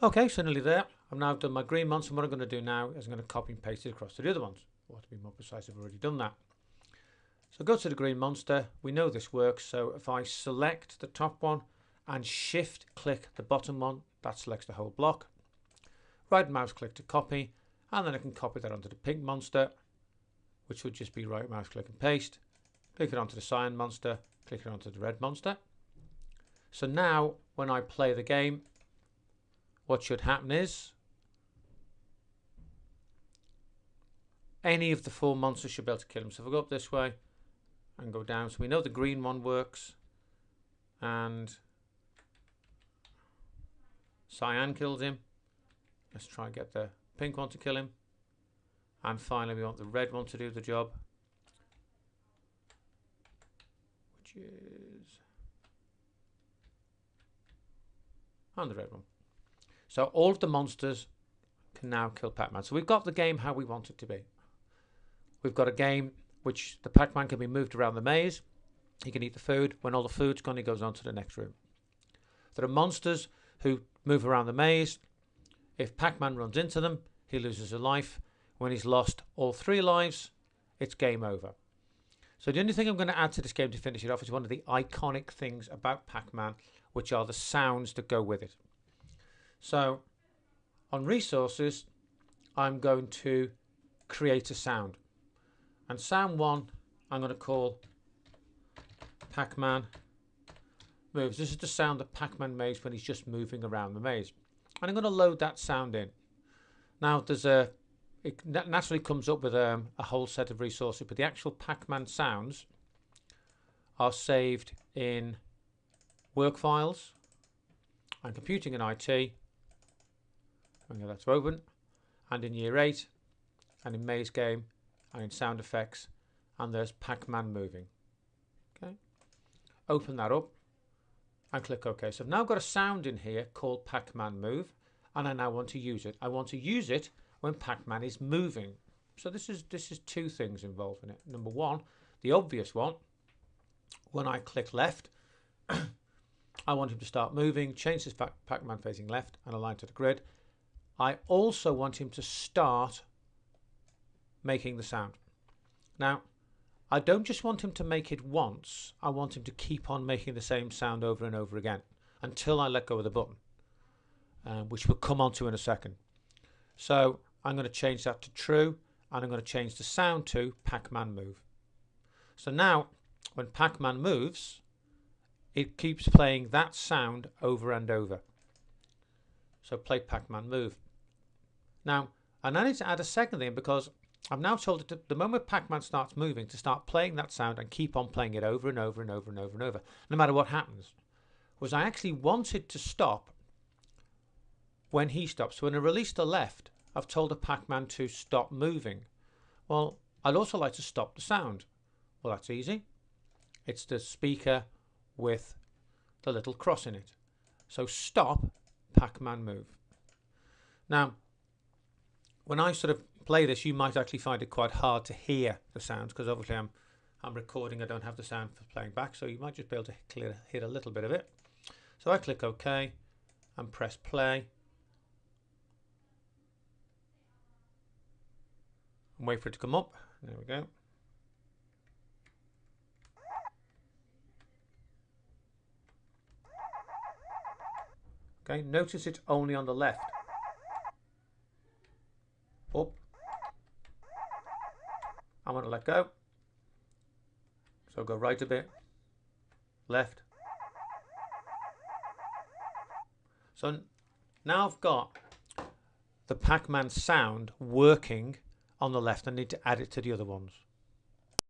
Okay, so nearly there. I've now done my green monster. What I'm going to do now is I'm going to copy and paste it across to the other ones. Or to be more precise, I've already done that. So go to the green monster. We know this works. So if I select the top one and shift click the bottom one, that selects the whole block. Right mouse click to copy, and then I can copy that onto the pink monster, which would just be right mouse click and paste. Click it onto the cyan monster, click it onto the red monster. So now when I play the game, what should happen is any of the 4 monsters should be able to kill him. So if I go up this way and go down, so we know the green one works, and cyan kills him. Let's try and get the pink one to kill him, and finally we want the red one to do the job, which is and the red one. So all of the monsters can now kill Pacman. So we've got the game how we want it to be. We've got a game which the Pacman can be moved around the maze. He can eat the food. When all the food's gone, he goes on to the next room. There are monsters who move around the maze. If Pacman runs into them, he loses a life. When he's lost all 3 lives, it's game over. So the only thing I'm going to add to this game to finish it off is one of the iconic things about Pacman, which are the sounds that go with it. So on resources, I'm going to create a sound. And sound 1, I'm going to call Pacman moves. This is the sound that Pacman makes when he's just moving around the maze. And I'm going to load that sound in. Now it naturally comes up with a whole set of resources, but the actual Pacman sounds are saved in work files and computing and IT. I'm going to get that to open, and in year 8, and in maze game, and in sound effects, and there's Pacman moving. Okay, open that up and click OK. So I've now got a sound in here called Pacman move, and I now want to use it. I want to use it when Pacman is moving. So this is 2 things involved in it. Number 1, the obvious one, when I click left, I want him to start moving, change this Pacman facing left and align to the grid. I also want him to start making the sound. Now, I don't just want him to make it once, I want him to keep on making the same sound over and over again until I let go of the button, which we'll come on to in a second. So I'm going to change that to true, and I'm going to change the sound to Pacman move. So now when Pacman moves, it keeps playing that sound over and over. So play Pacman move. Now, I now need to add a second thing, because I've now told it to, the moment Pacman starts moving, to start playing that sound and keep on playing it over and over and over and over and over, no matter what happens. Was I actually wanted to stop when he stops. So when I release the left, I've told the Pacman to stop moving. Well, I'd also like to stop the sound. Well, that's easy. It's the speaker with the little cross in it. So stop Pacman move. Now, when I sort of play this, you might actually find it quite hard to hear the sounds, because obviously I'm recording, I don't have the sound for playing back, so you might just be able to hear a little bit of it. So I click OK and press play and wait for it to come up. There we go. Okay, notice it's only on the left. Up. I want to let go. So go right a bit, left. So now I've got the Pacman sound working on the left. I need to add it to the other ones.